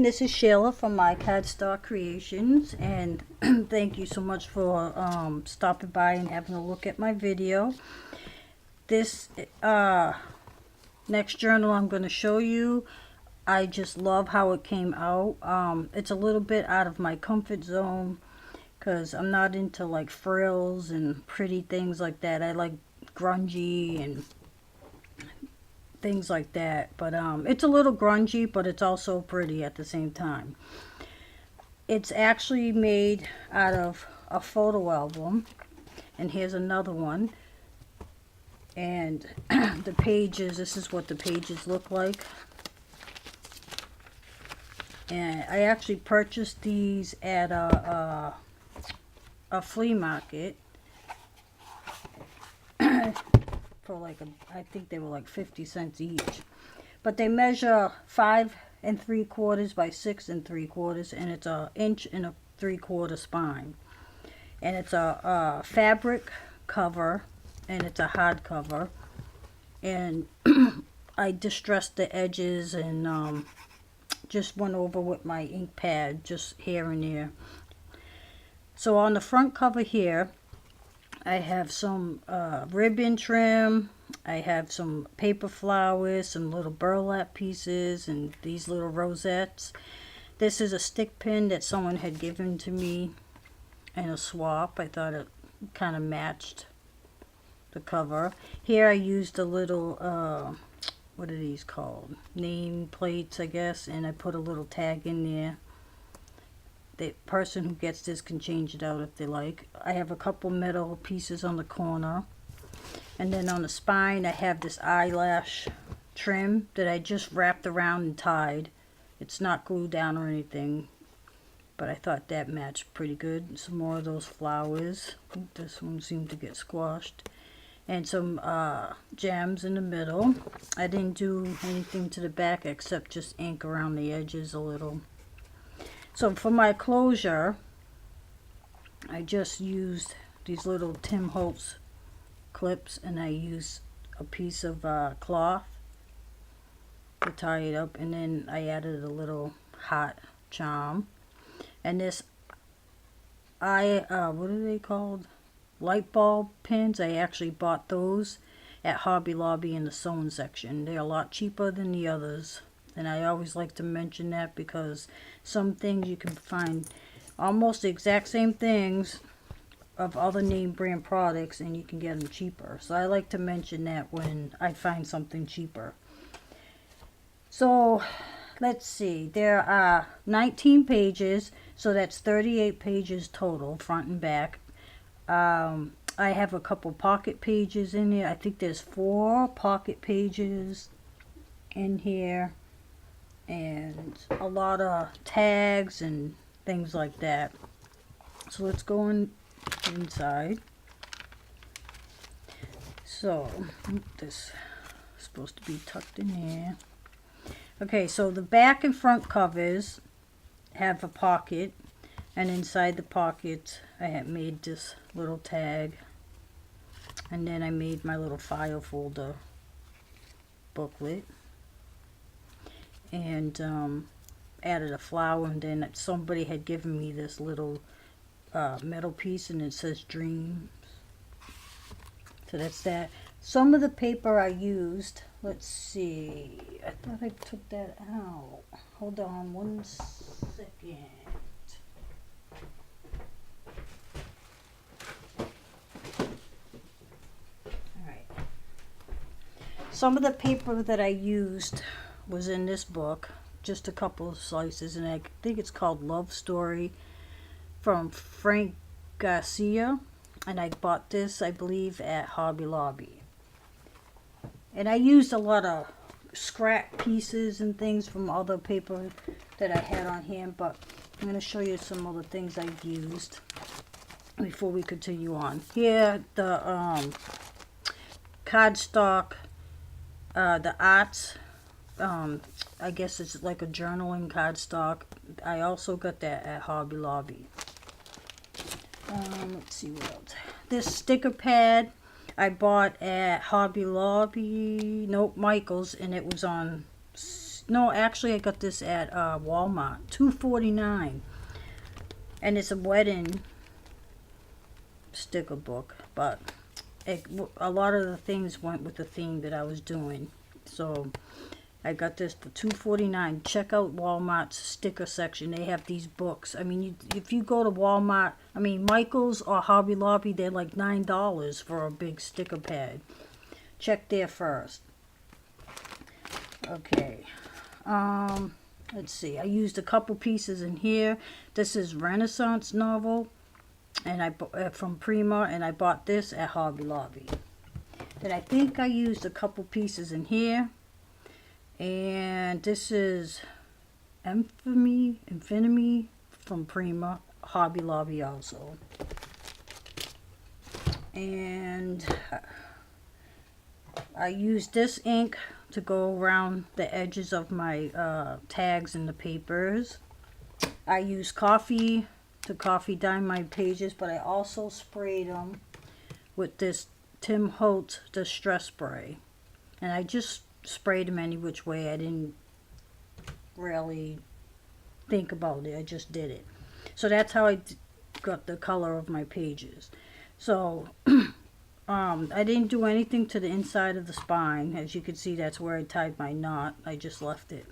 this is Sheila from My Cardstock Creations, and thank you so much for stopping by and having a look at my video. This next journal I'm going to show you, I just love how it came out. It's a little bit out of my comfort zone because I'm not into like frills and pretty things like that. I like grungy and things like that, but it's a little grungy, but it's also pretty at the same time. It's actually made out of a photo album, and here's another one. And the pages, this is what the pages look like. And I actually purchased these at a flea market for like I think they were like 50 cents each, but they measure 5 3/4 by 6 3/4, and it's an 1 3/4 spine, and it's a fabric cover, and it's a hard cover, and I distressed the edges and just went over with my ink pad just here and there. So on the front cover here, I have some ribbon trim, I have some paper flowers, some little burlap pieces, and these little rosettes. This is a stick pin that someone had given to me in a swap. I thought it kind of matched the cover. Here I used a little, what are these called? Name plates, I guess, and I put a little tag in there. The person who gets this can change it out if they like. I have a couple metal pieces on the corner. And then on the spine, I have this eyelash trim that I just wrapped around and tied. It's not glued down or anything, but I thought that matched pretty good. Some more of those flowers. This one seemed to get squashed. And some gems in the middle. I didn't do anything to the back except just ink around the edges a little. So for my closure, I just used these little Tim Holtz clips, and I used a piece of cloth to tie it up, and then I added a little hot charm. And this, what are they called? Light bulb pins. I actually bought those at Hobby Lobby in the sewing section. They're a lot cheaper than the others. And I always like to mention that because some things you can find almost the exact same things of other name brand products, and you can get them cheaper. So I like to mention that when I find something cheaper. So let's see. There are 19 pages, so that's 38 pages total, front and back. I have a couple pocket pages in here. I think there's 4 pocket pages in here, and a lot of tags and things like that. So let's go inside. So this is supposed to be tucked in here. Okay, so the back and front covers have a pocket, and inside the pocket I have made this little tag, and then I made my little file folder booklet, and added a flower, and then somebody had given me this little metal piece, and it says dreams. So that's that. Some of the paper I used, let's see, I thought I took that out. Hold on one second. Alright. Some of the paper that I used was in this book, just a couple of slices, and I think it's called Love Story from Frank Garcia, and I bought this, I believe, at Hobby Lobby. And I used a lot of scrap pieces and things from other paper that I had on hand, but I'm going to show you some other things I've used before we continue on. Here, the cardstock, the arts, I guess it's like a journaling cardstock. I also got that at Hobby Lobby. Let's see what else. This sticker pad I bought at Hobby Lobby, nope, Michael's, and it was on no, actually I got this at Walmart, $2.49, and it's a wedding sticker book, but a lot of the things went with the theme that I was doing, so I got this for $2.49. Check out Walmart's sticker section. They have these books. I mean, if you go to Walmart, I mean, Michael's or Hobby Lobby, they're like $9 for a big sticker pad. Check there first. Okay. Let's see. I used a couple pieces in here. This is Renaissance novel, and from Prima, and I bought this at Hobby Lobby. Then I think I used a couple pieces in here. And this is Infinity from Prima, Hobby Lobby also. And I used this ink to go around the edges of my tags in the papers. I used coffee to coffee dye my pages, but I also sprayed them with this Tim Holtz Distress Spray. And I just sprayed them any which way. I didn't really think about it. I just did it. So that's how I got the color of my pages. So I didn't do anything to the inside of the spine. As you can see, that's where I tied my knot. I just left it.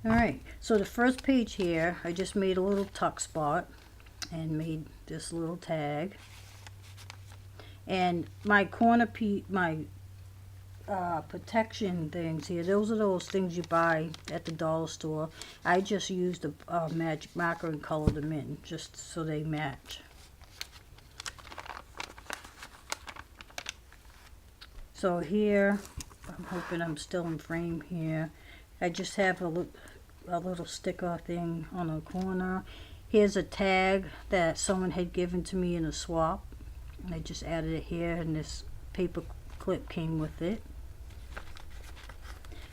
Alright, so the first page here, I just made a little tuck spot and made this little tag. And my corner piece, my protection things here, those are those things you buy at the dollar store. I just used a magic marker and colored them in just so they match. So here, I'm hoping I'm still in frame here. I just have a little sticker thing on the corner. Here's a tag that someone had given to me in a swap. I just added it here, and this paper clip came with it.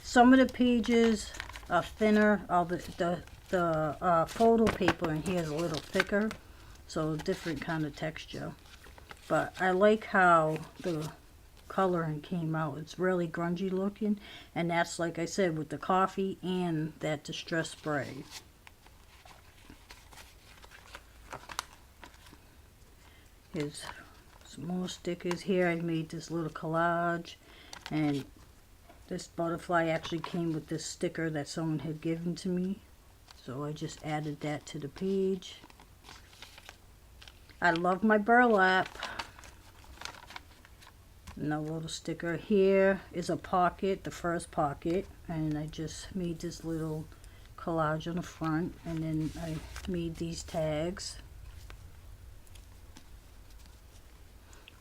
Some of the pages are thinner. The photo paper in here is a little thicker, so different kind of texture. But I like how the coloring came out. It's really grungy looking, and that's, like I said, with the coffee and that distress spray. Here's some more stickers here. I made this little collage, and this butterfly actually came with this sticker that someone had given to me, so I just added that to the page. I love my burlap. And a little sticker here is a pocket, the first pocket, and I just made this little collage on the front, and then I made these tags.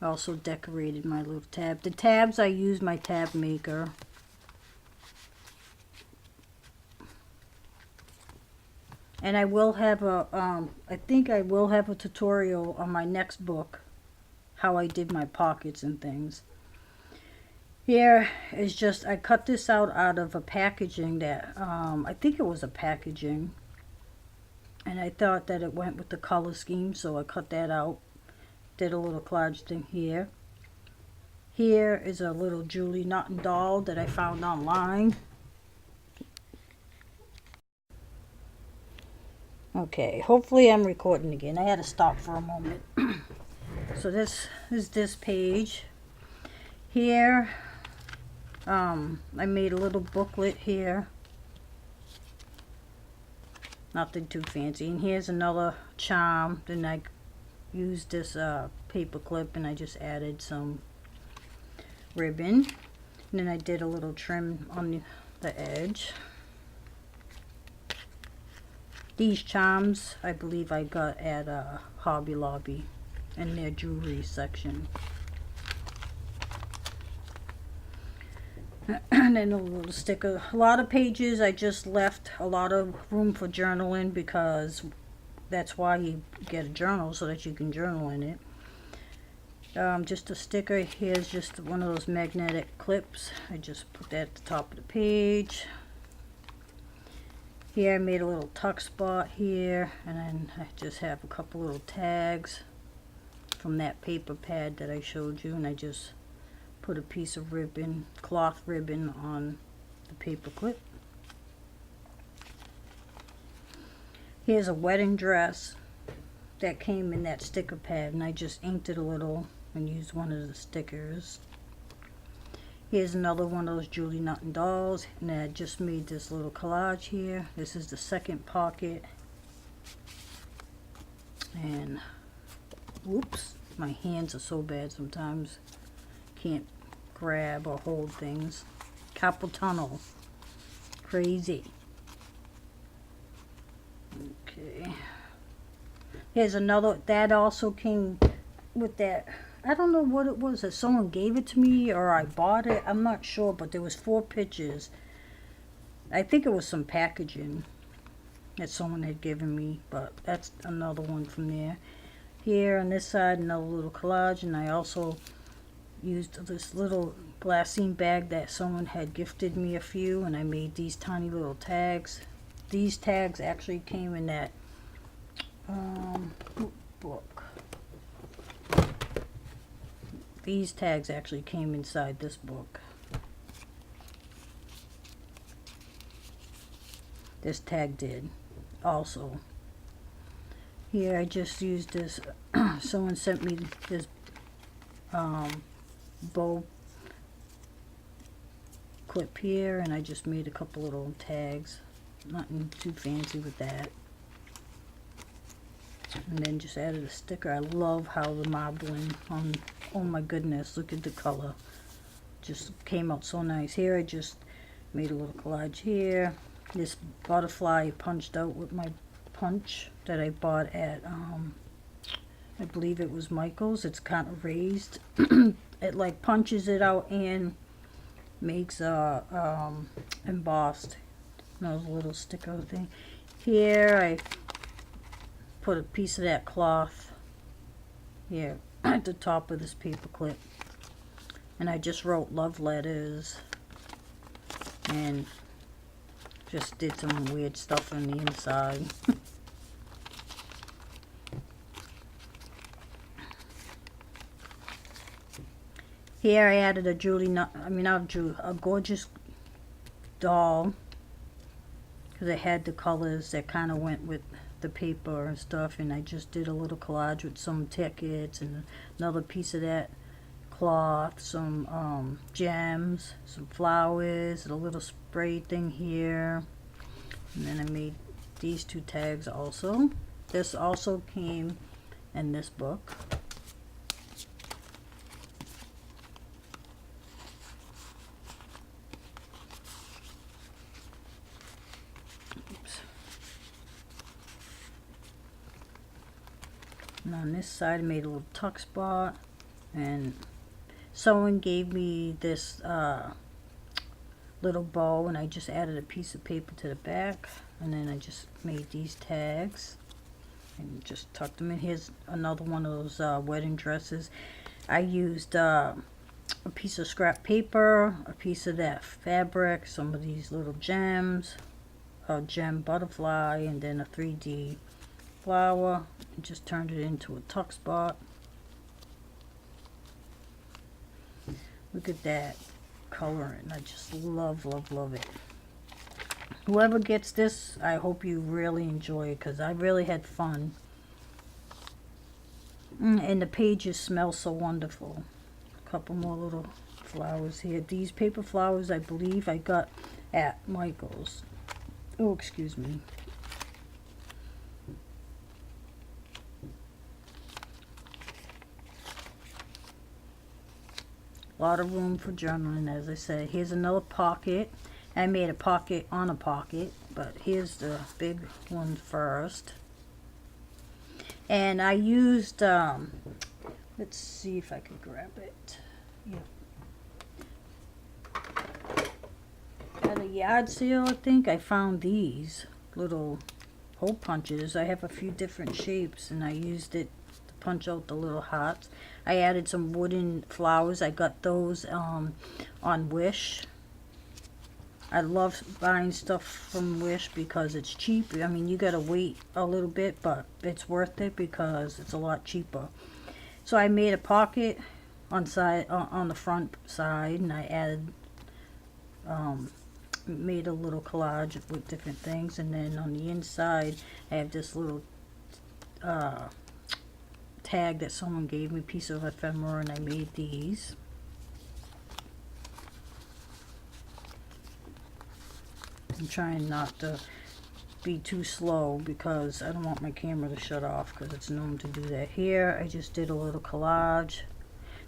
I also decorated my little tab. The tabs, I used my tab maker. And I will have I think I will have a tutorial on my next book, how I did my pockets and things. Here is just, I cut this out of a packaging that, I think it was a packaging. And I thought that it went with the color scheme, so I cut that out. Did a little collage thing here. Here is a little Julie Naughton doll that I found online. Okay, hopefully I'm recording again. I had to stop for a moment. So this is this page. Here, I made a little booklet here. Nothing too fancy. And here's another charm. Then I used this paper clip, and I just added some ribbon. And then I did a little trim on the edge. These charms, I believe I got at Hobby Lobby in their jewelry section. And then a little sticker. A lot of pages I just left a lot of room for journaling, because that's why you get a journal, so that you can journal in it. Just a sticker. Here's just one of those magnetic clips. I just put that at the top of the page. Here I made a little tuck spot here, and then I just have a couple little tags from that paper pad that I showed you, and I just put a piece of ribbon, cloth ribbon, on the paper clip. Here's a wedding dress that came in that sticker pad, and I just inked it a little and used one of the stickers. Here's another one of those Julie Nutton dolls, and I just made this little collage here. This is the second pocket. And whoops, my hands are so bad sometimes. Can't grab or hold things. Carpal tunnel. Crazy. Okay. Here's another, that also came with that, I don't know what it was, that someone gave it to me or I bought it, I'm not sure, but there was 4 pictures. I think it was some packaging that someone had given me, but that's another one from there. Here on this side, another little collage, and I also used this little glassine bag that someone had gifted me a few, and I made these tiny little tags. These tags actually came in that book. These tags actually came inside this book. This tag did also. Here I just used this, someone sent me this bow clip here, and I just made a couple little tags. Nothing too fancy with that. And then just added a sticker. I love how the marbling on, oh my goodness, look at the color. Just came out so nice. Here I just made a little collage here. This butterfly punched out with my punch that I bought at, I believe it was Michael's. It's kind of raised. It like punches it out and makes a embossed, you know, little sticker thing. Here I put a piece of that cloth here at the top of this paper clip, and I just wrote love letters and just did some weird stuff on the inside. Here I added a a gorgeous doll, because I had the colors that kind of went with the paper and stuff, and I just did a little collage with some tickets and another piece of that cloth, some gems, some flowers, a little spray thing here, and then I made these 2 tags also. This also came in this book. And on this side I made a little tuck spot, and someone gave me this little bow, and I just added a piece of paper to the back, and then I just made these tags and just tucked them in. Here's another one of those wedding dresses. I used a piece of scrap paper, a piece of that fabric, some of these little gems, a gem butterfly, and then a 3D flower, and just turned it into a tuck spot. Look at that coloring. I just love, love, love it. Whoever gets this, I hope you really enjoy it, because I really had fun. And the pages smell so wonderful. A couple more little flowers here. These paper flowers, I believe I got at Michael's. Oh, excuse me. A lot of room for journaling, as I said. Here's another pocket. I made a pocket on a pocket, but here's the big one first. And I used, let's see if I can grab it. Yeah. At a yard sale, I think, I found these little hole punches. I have a few different shapes, and I used it to punch out the little hearts. I added some wooden flowers. I got those on Wish. I love buying stuff from Wish because it's cheap. I mean, you gotta wait a little bit, but it's worth it because it's a lot cheaper. So I made a pocket on the front side, and I added made a little collage with different things. And then on the inside I have this little tag that someone gave me, piece of ephemera, and I made these. I'm trying not to be too slow because I don't want my camera to shut off, because it's known to do that. Here I just did a little collage.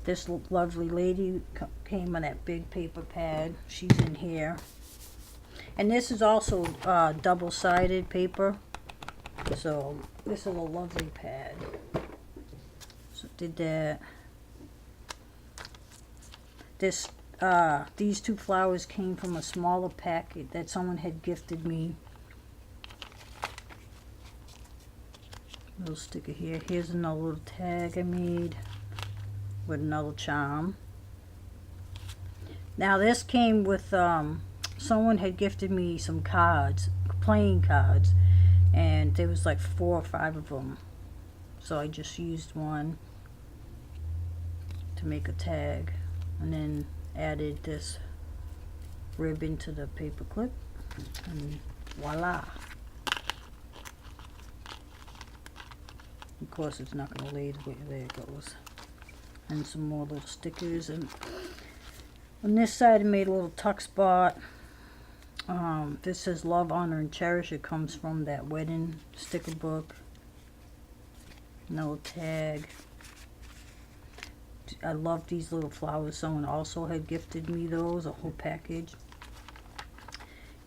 This lovely lady came on that big paper pad. She's in here. And this is also double-sided paper. So this is a lovely pad. So did that. These two flowers came from a smaller packet that someone had gifted me. Little sticker here. Here's another little tag I made with another charm. Now this came with someone had gifted me some cards, playing cards, and there was like 4 or 5 of them. So I just used one to make a tag, and then added this ribbon to the paper clip, and voila. Of course it's not going to lay the way, there it goes. And some more little stickers. And on this side I made a little tuck spot. This says Love, Honor, and Cherish. It comes from that wedding sticker book. No tag. I love these little flowers. Someone also had gifted me those, a whole package.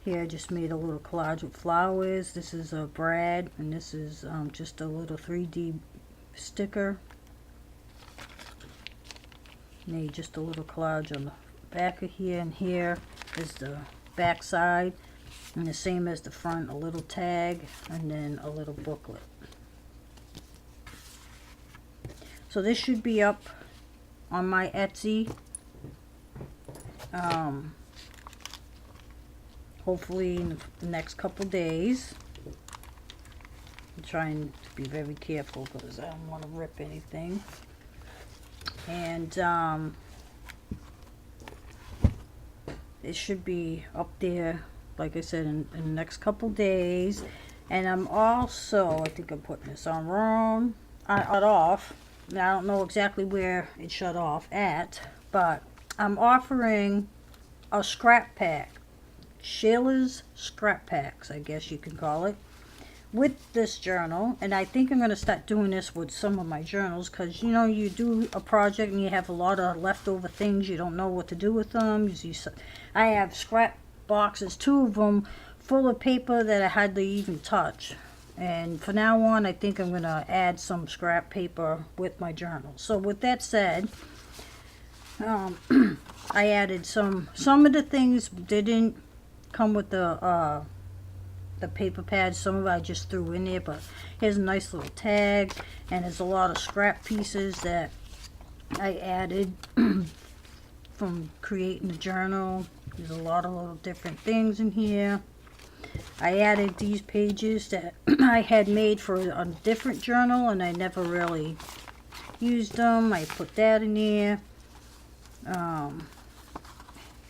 Here I just made a little collage with flowers. This is a Brad, and this is just a little 3D sticker. Made just a little collage on the back of here, and here is the back side, and the same as the front, a little tag, and then a little booklet. So this should be up on my Etsy. Hopefully in the next couple days. I'm trying to be very careful because I don't want to rip anything. And it should be up there, like I said, in the next couple days. And I'm also, I think I'm putting this on wrong. I cut off. Now, I don't know exactly where it shut off at, but I'm offering a scrap pack. Sheila's scrap packs, I guess you can call it, with this journal. And I think I'm going to start doing this with some of my journals, because you know, you do a project and you have a lot of leftover things, you don't know what to do with them. I have scrap boxes, 2 of them, full of paper that I hardly even touch. And for now on, I think I'm going to add some scrap paper with my journal. So with that said, I added some of the things didn't come with the paper pads. Some of it I just threw in there, but here's a nice little tag, and there's a lot of scrap pieces that I added from creating the journal. There's a lot of little different things in here. I added these pages that I had made for a different journal, and I never really used them. I put that in there.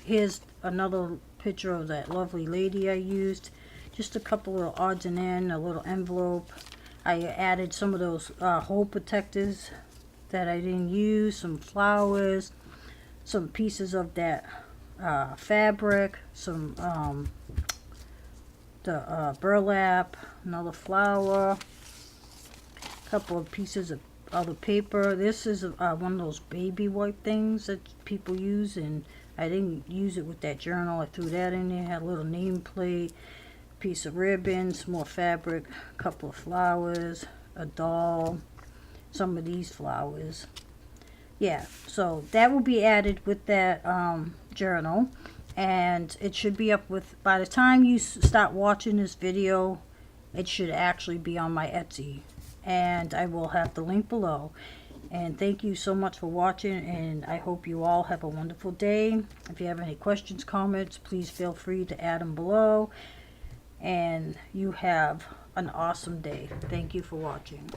Here's another picture of that lovely lady I used. Just a couple of odds and ends, a little envelope. I added some of those hole protectors that I didn't use, some flowers, some pieces of that fabric, some the burlap, another flower, a couple of pieces of other paper. This is one of those baby wipe things that people use, and I didn't use it with that journal. I threw that in there. Had a little nameplate, piece of ribbon, some more fabric, a couple of flowers, a doll, some of these flowers. Yeah, so that will be added with that journal, and it should be up with, by the time you start watching this video, it should actually be on my Etsy, and I will have the link below. And thank you so much for watching, and I hope you all have a wonderful day. If you have any questions, comments, please feel free to add them below. And you have an awesome day. Thank you for watching.